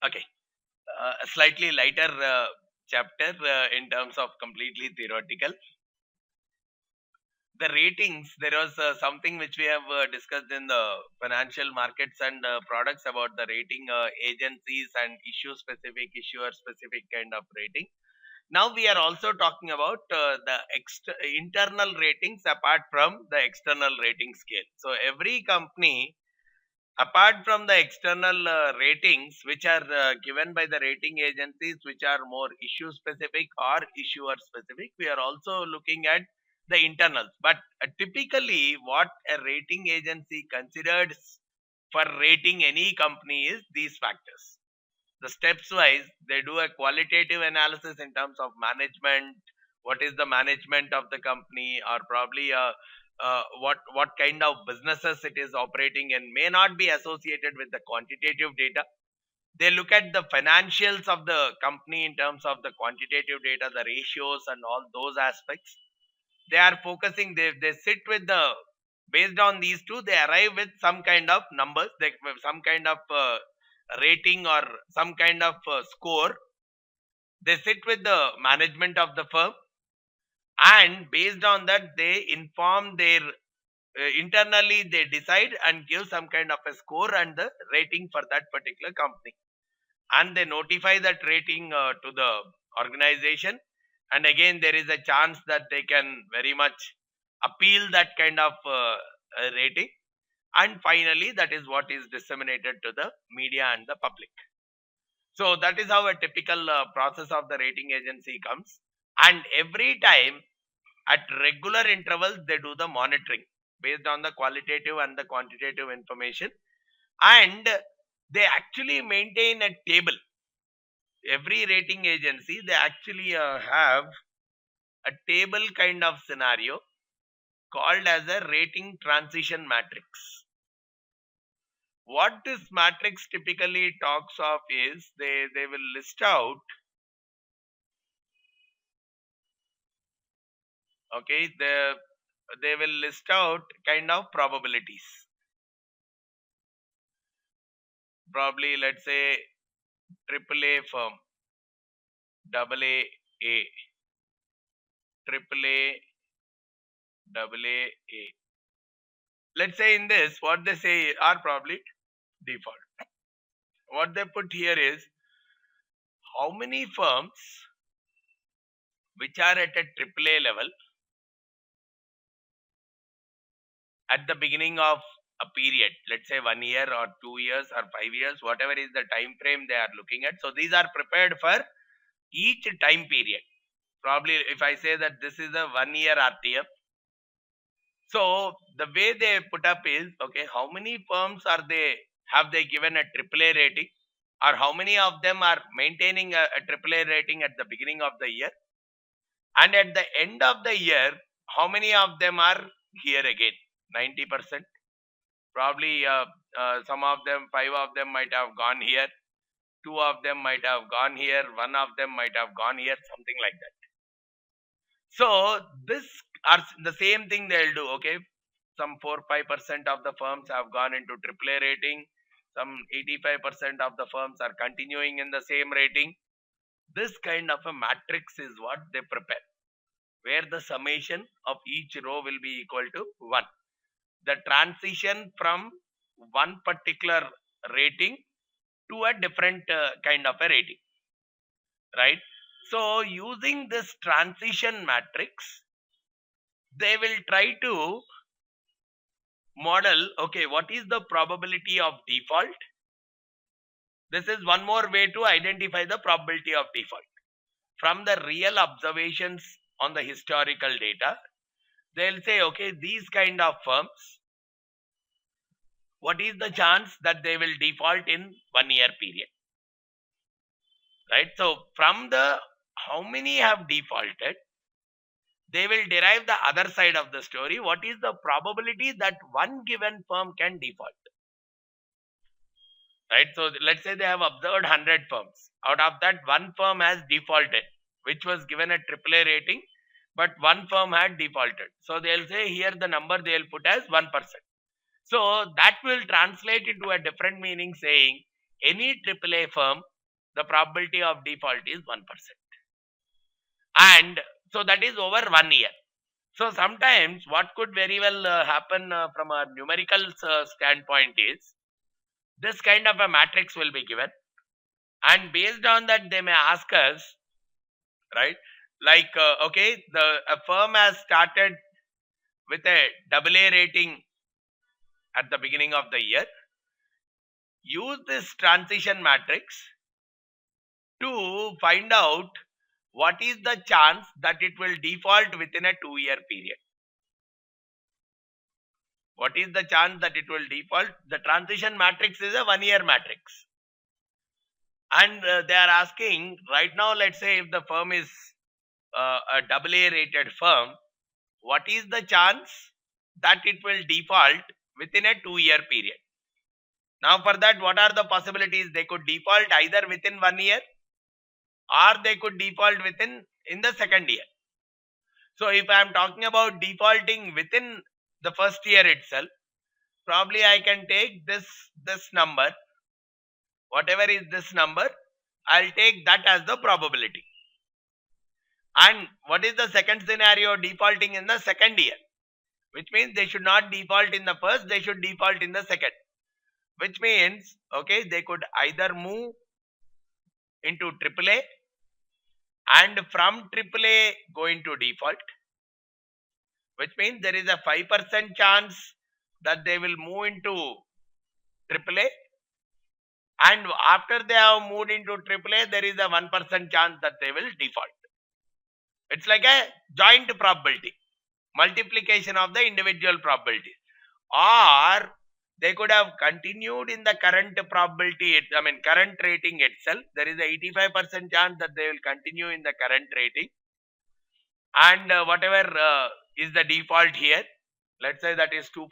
Okay, a slightly lighter chapter in terms of completely theoretical. The ratings, there was something which we have discussed in the financial markets and products about the rating agencies and issue specific, issuer specific kind of rating. Now we are also talking about the internal ratings apart from the external rating scale. So every company, apart from the external ratings which are given by the rating agencies, which are more issue specific or issuer specific, we are also looking at the internals. But typically what a rating agency considers for rating any company is these factors. The steps wise, they do a qualitative analysis in terms of management, what is the management of the company, or probably what kind of businesses it is operating in, may not be associated with the quantitative data. They look at the financials of the company in terms of the quantitative data, the ratios and all those aspects. They are focusing, they sit with the, based on these two, they arrive with some kind of numbers, they some kind of rating or some kind of score. They sit with the management of the firm, and based on that they inform their internally, they decide and give some kind of a score and the rating for that particular company, and they notify that rating to the organization. And again, there is a chance that they can very much appeal that kind of rating, and finally that is what is disseminated to the media and the public. So that is how a typical process of the rating agency comes. And every time at regular intervals, they do the monitoring based on the qualitative and the quantitative information. And they actually maintain a table. Every rating agency, they actually have a table kind of scenario called as a rating transition matrix. What this matrix typically talks of is they will list out, okay, they will list out kind of probabilities. Probably, let's say, triple A firm, double A, triple A, double A. Let's say in this, what they say are probably default. What they put here is how many firms which are at a triple A level at the beginning of a period, let's say 1 year or 2 years or 5 years, whatever is the time frame they are looking at. So these are prepared for each time period. Probably if I say that this is a 1 year RTF, so the way they put up is, okay, how many firms are they, have they given a AAA rating, or how many of them are maintaining a AAA rating at the beginning of the year, and at the end of the year, how many of them are here again? 90%. Probably some of them, 5 of them might have gone here, 2 of them might have gone here, 1 of them might have gone here, something like that. So this are the same thing they'll do. Okay, some 4-5% of the firms have gone into AAA rating, some 85% of the firms are continuing in the same rating. This kind of a matrix is what they prepare, where the summation of each row will be equal to 1. The transition from one particular rating to a different kind of a rating, right? So using this transition matrix, they will try to model, okay, what is the probability of default? This is one more way to identify the probability of default. From the real observations on the historical data, they'll say, okay, these kind of firms, what is the chance that they will default in 1 year period, right? So from the how many have defaulted, they will derive the other side of the story. What is the probability that one given firm can default, right? So let's say they have observed 100 firms. Out of that, one firm has defaulted, which was given a AAA rating, but one firm had defaulted. So they'll say here the number they'll put as 1%. So that will translate into a different meaning, saying any AAA firm the probability of default is 1%. And so that is over 1 year. So sometimes what could very well happen from a numerical standpoint is this kind of a matrix will be given, and based on that they may ask us, right? Like, okay, a firm has started with a AA rating at the beginning of the year. Use this transition matrix to find out what is the chance that it will default within a 2-year period. What is the chance that it will default? The transition matrix is a 1-year matrix. And they are asking right now, let's say if the firm is a AA rated firm, what is the chance that it will default within a 2-year period? Now for that, what are the possibilities? They could default either within 1 year or they could default in the second year. So if I am talking about defaulting within the first year itself, probably I can take this number, whatever is this number, I'll take that as the probability. And what is the second scenario? Defaulting in the second year, which means they should not default in the first, they should default in the second, which means, okay, they could either move into AAA and from AAA go into default, which means there is a 5% chance that they will move into AAA, and after they have moved into AAA, there is a 1% chance that they will default. It's like a joint probability, multiplication of the individual probabilities. Or they could have continued in the current probability, current rating itself. There is a 85% chance that they will continue in the current rating. And whatever is the default here, let's say that is 2%.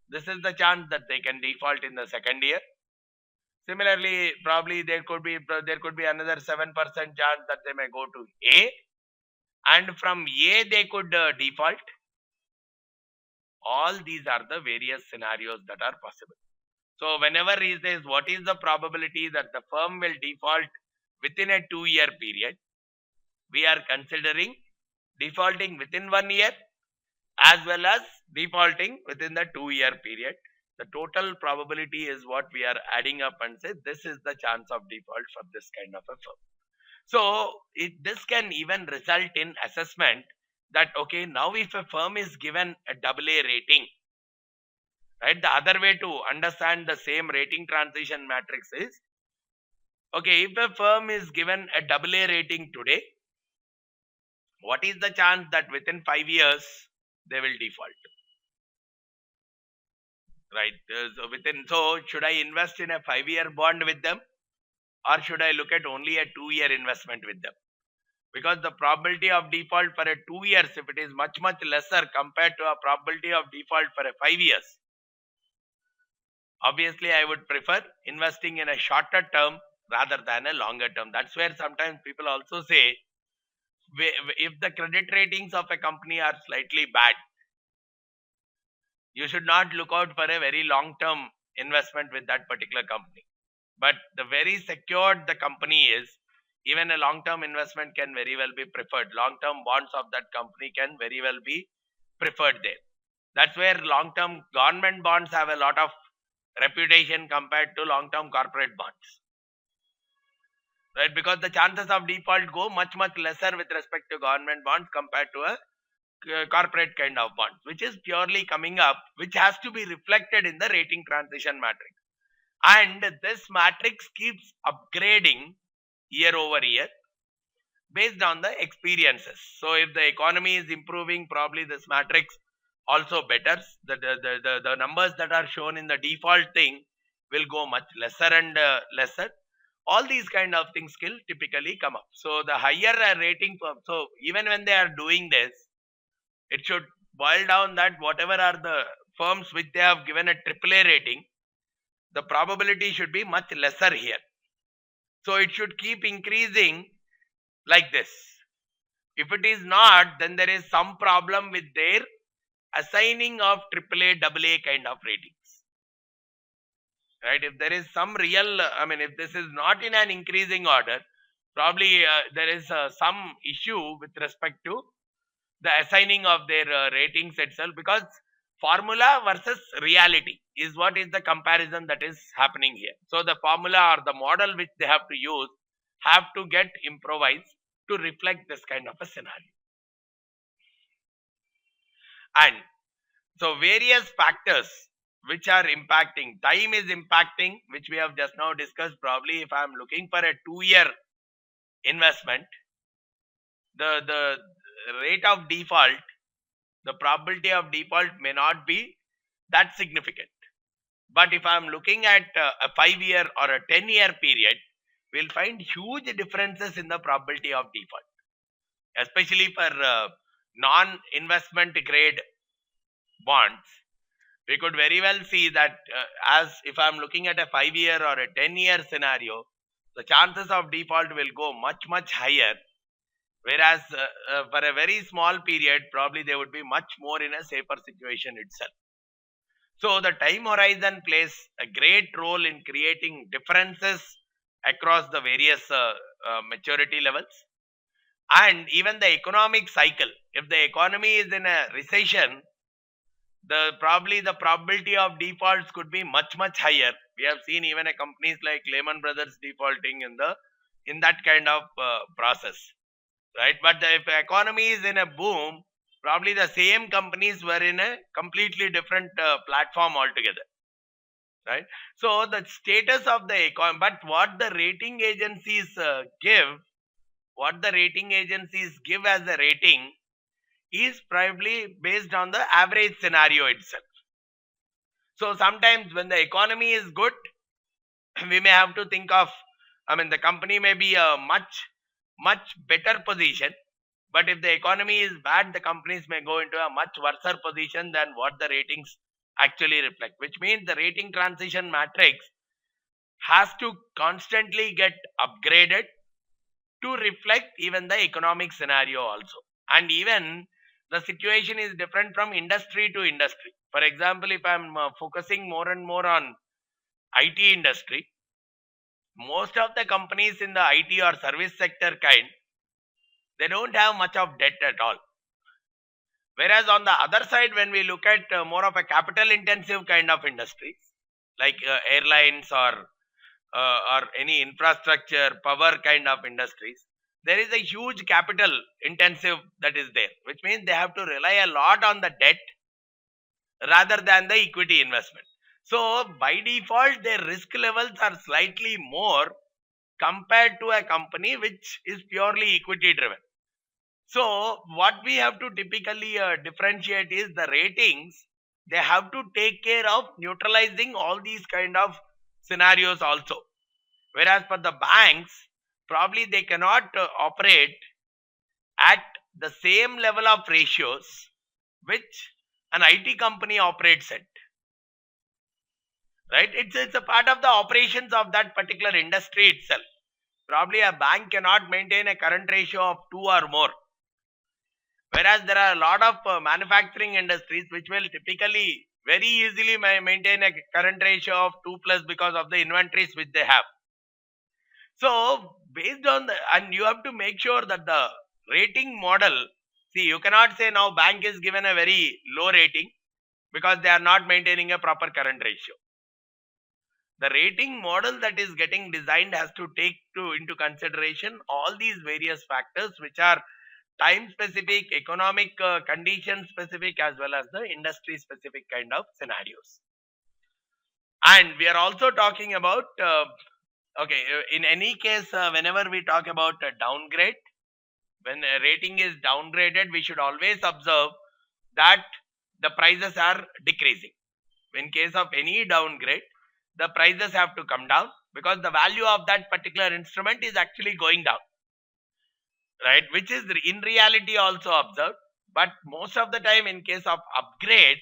This is the chance that they can default in the second year. Similarly, probably there could be another 7% chance that they may go to A, and from A they could default. All these are the various scenarios that are possible. So whenever he says what is the probability that the firm will default within a 2-year period, we are considering defaulting within 1 year as well as defaulting within the 2-year period. The total probability is what we are adding up and say this is the chance of default for this kind of a firm. So this can even result in assessment that, okay, now if a firm is given a AA rating, right, the other way to understand the same rating transition matrix is, okay, if a firm is given a AA rating today, what is the chance that within 5 years they will default? Right. So should I invest in a 5-year bond with them, or should I look at only a 2-year investment with them? Because the probability of default for a 2 years, if it is much lesser compared to a probability of default for a 5 years, obviously I would prefer investing in a shorter term rather than a longer term. That's where sometimes people also say, if the credit ratings of a company are slightly bad, you should not look out for a very long term investment with that particular company. But the very secured the company is, even a long term investment can very well be preferred. Long term bonds of that company can very well be preferred there. That's where long term government bonds have a lot of reputation compared to long term corporate bonds, right? Because the chances of default go much lesser with respect to government bonds compared to a corporate kind of bonds, which is purely coming up, which has to be reflected in the rating transition matrix. And this matrix keeps upgrading year over year based on the experiences. So if the economy is improving, probably this matrix also betters. The numbers that are shown in the default thing will go much lesser and lesser. All these kind of things will typically come up. So the higher rating firm, so even when they are doing this, it should boil down that whatever are the firms which they have given a AAA rating, the probability should be much lesser here. So it should keep increasing like this. If it is not, then there is some problem with their assigning of AAA, AA kind of ratings. right? If there is some real, if this is not in an increasing order, probably there is some issue with respect to the assigning of their ratings itself, because formula versus reality is what is the comparison that is happening here. So the formula or the model which they have to use have to get improvised to reflect this kind of a scenario. And so various factors which are impacting, time is impacting, which we have just now discussed. Probably if I am looking for a 2-year investment, the rate of default, the probability of default may not be that significant. But if I am looking at a 5-year or a 10-year period, we'll find huge differences in the probability of default, especially for non-investment grade bonds. We could very well see that as if I'm looking at a 5-year or a 10-year scenario, the chances of default will go much higher, whereas for a very small period, probably they would be much more in a safer situation itself. So the time horizon plays a great role in creating differences across the various maturity levels, and even the economic cycle. If the economy is in a recession, the probability of defaults could be much higher. We have seen even a companies like Lehman Brothers defaulting in that kind of process, right? But if the economy is in a boom, probably the same companies were in a completely different platform altogether, right? So the status of the economy, but what the rating agencies give as a rating is probably based on the average scenario itself. So sometimes when the economy is good, we may have to think of, the company may be a much better position. But if the economy is bad, the companies may go into a much worse position than what the ratings actually reflect, which means the rating transition matrix has to constantly get upgraded to reflect even the economic scenario also. And even the situation is different from industry to industry. For example, if I'm focusing more and more on IT industry, most of the companies in the IT or service sector kind, they don't have much of debt at all. Whereas on the other side, when we look at more of a capital intensive kind of industries, like airlines or any infrastructure, power kind of industries, there is a huge capital intensive that is there, which means they have to rely a lot on the debt rather than the equity investment. So by default, their risk levels are slightly more compared to a company which is purely equity driven. So what we have to typically differentiate is the ratings. They have to take care of neutralizing all these kind of scenarios also. Whereas for the banks, probably they cannot operate at the same level of ratios which an IT company operates at. Right? It's a part of the operations of that particular industry itself. Probably a bank cannot maintain a current ratio of 2 or more. Whereas there are a lot of manufacturing industries which will typically very easily maintain a current ratio of 2+ because of the inventories which they have. So based on and you have to make sure that the rating model, see, you cannot say now bank is given a very low rating because they are not maintaining a proper current ratio. The rating model that is getting designed has to take into consideration all these various factors which are time specific, economic condition specific, as well as the industry specific kind of scenarios. And we are also talking about in any case, whenever we talk about a downgrade, when a rating is downgraded, we should always observe that the prices are decreasing. In case of any downgrade, the prices have to come down because the value of that particular instrument is actually going down, right? Which is in reality also observed. But most of the time in case of upgrade,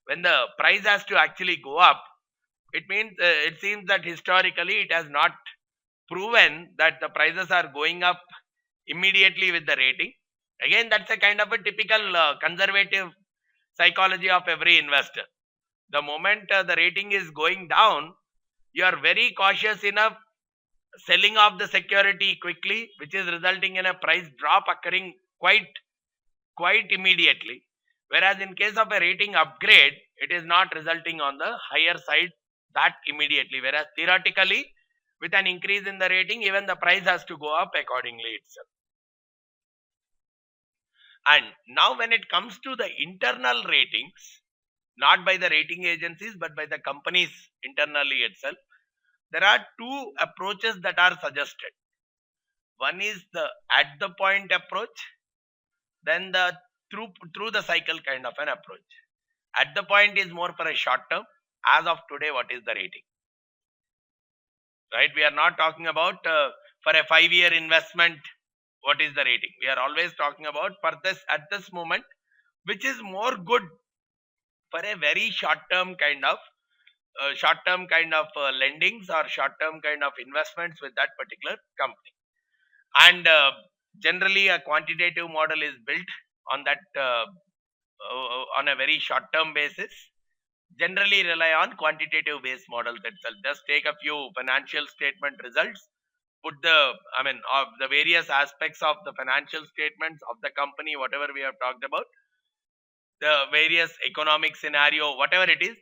when the price has to actually go up, it means it seems that historically it has not proven that the prices are going up immediately with the rating. Again, that's a kind of a typical conservative psychology of every investor. The moment the rating is going down, you are very cautious enough selling off the security quickly, which is resulting in a price drop occurring quite immediately. Whereas in case of a rating upgrade, it is not resulting on the higher side that immediately. Whereas theoretically, with an increase in the rating, even the price has to go up accordingly itself. And now when it comes to the internal ratings, not by the rating agencies but by the companies internally itself, there are two approaches that are suggested. One is the at the point approach, then the through the cycle kind of an approach. At the point is more for a short term. As of today, what is the rating? Right? We are not talking about for a 5-year investment, what is the rating? We are always talking about for this at this moment, which is more good for a very short term kind of lendings or short term kind of investments with that particular company. And generally, a quantitative model is built on that on a very short term basis. Generally rely on quantitative based models itself. Just take a few financial statement results, put of the various aspects of the financial statements of the company, whatever we have talked about, the various economic scenario, whatever it is,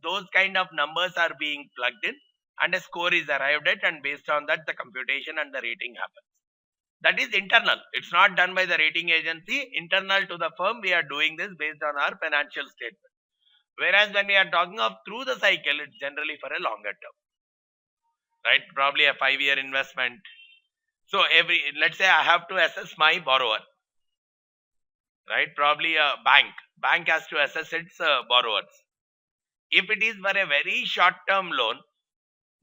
those kind of numbers are being plugged in and a score is arrived at, and based on that the computation and the rating happens. That is internal. It's not done by the rating agency. Internal to the firm, we are doing this based on our financial statement. Whereas when we are talking of through the cycle, it's generally for a longer term, right? Probably a 5-year investment. So let's say I have to assess my borrower, right? Probably a bank has to assess its borrowers. If it is for a very short term loan,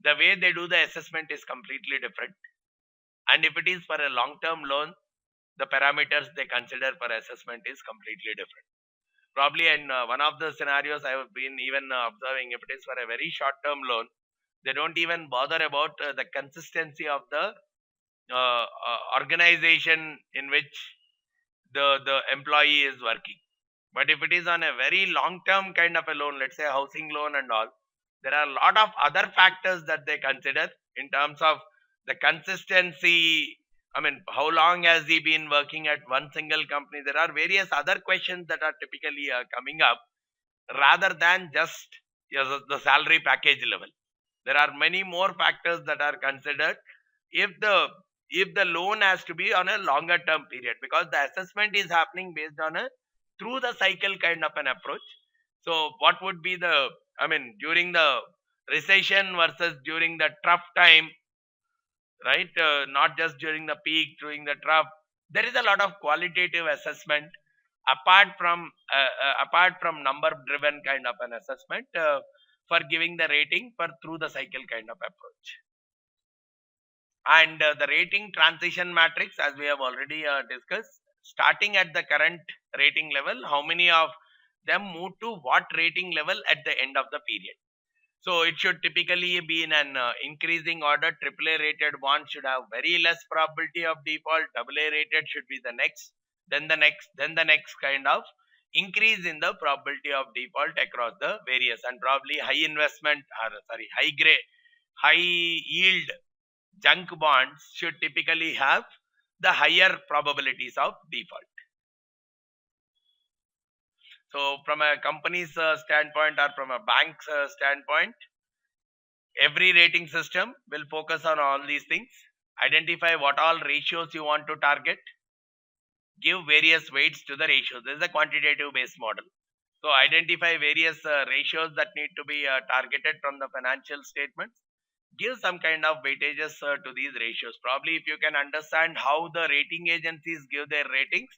the way they do the assessment is completely different. And if it is for a long term loan, the parameters they consider for assessment is completely different. Probably in one of the scenarios I have been even observing, if it is for a very short term loan, they don't even bother about the consistency of the organization in which the employee is working. But if it is on a very long term kind of a loan, let's say a housing loan and all, there are a lot of other factors that they consider in terms of the consistency. I mean, how long has he been working at one single company? There are various other questions that are typically coming up rather than just the salary package level. There are many more factors that are considered if the loan has to be on a longer term period, because the assessment is happening based on a through the cycle kind of an approach. So what would be during the recession versus during the trough time, right? Not just during the peak, during the trough. There is a lot of qualitative assessment apart from number driven kind of an assessment for giving the rating for through the cycle kind of approach. And the rating transition matrix, as we have already discussed, starting at the current rating level, how many of them move to what rating level at the end of the period. So it should typically be in an increasing order. AAA rated bond should have very less probability of default. AA rated should be the next, then the next, then the next kind of increase in the probability of default across the various, and probably high yield junk bonds should typically have the higher probabilities of default. So from a company's standpoint or from a bank's standpoint, every rating system will focus on all these things. Identify what all ratios you want to target. Give various weights to the ratios. This is a quantitative based model. So identify various ratios that need to be targeted from the financial statements. Give some kind of weightages to these ratios. Probably if you can understand how the rating agencies give their ratings,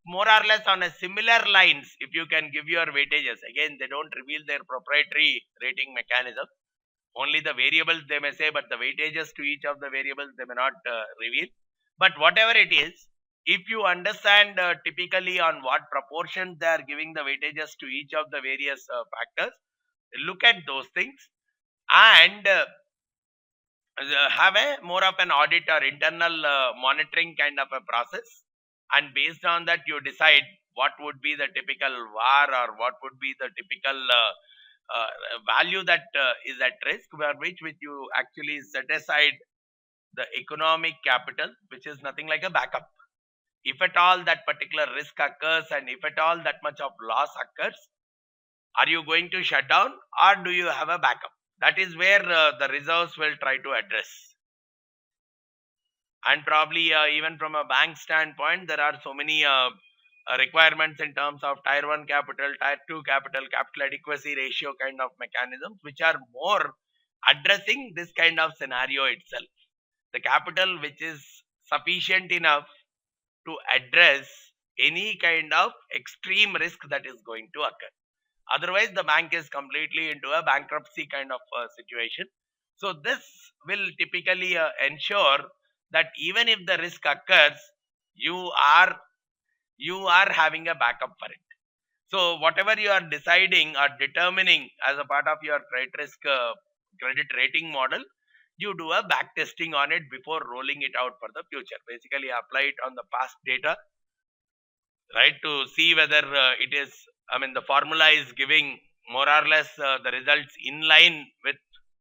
more or less on a similar lines, if you can give your weightages. Again, they don't reveal their proprietary rating mechanism. Only the variables they may say, but the weightages to each of the variables they may not reveal. But whatever it is, if you understand typically on what proportions they are giving the weightages to each of the various factors, look at those things and have a more of an audit or internal monitoring kind of a process, and based on that you decide what would be the typical VAR or what would be the typical uh, value that is at risk, for which you actually set aside the economic capital, which is nothing like a backup. If at all that particular risk occurs and if at all that much of loss occurs, are you going to shut down or do you have a backup? That is where the reserves will try to address. And probably even from a bank standpoint, there are so many requirements in terms of tier 1 capital, tier 2 capital, capital adequacy ratio kind of mechanisms, which are more addressing this kind of scenario itself. The capital which is sufficient enough to address any kind of extreme risk that is going to occur. Otherwise, the bank is completely into a bankruptcy kind of situation. So this will typically ensure that even if the risk occurs, you are having a backup for it. So whatever you are deciding or determining as a part of your credit rating model, you do a back testing on it before rolling it out for the future. Basically, apply it on the past data, right, to see whether it is, I mean, the formula is giving more or less the results in line with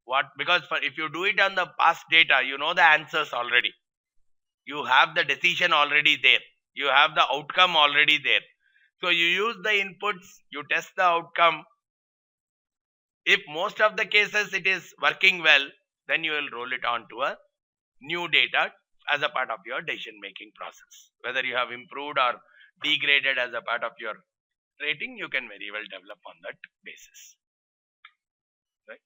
what, because if you do it on the past data, you know the answers already. You have the decision already there. You have the outcome already there. So you use the inputs, you test the outcome. If most of the cases it is working well, then you will roll it on to a new data as a part of your decision making process. Whether you have improved or degraded as a part of your rating, you can very well develop on that basis. Right?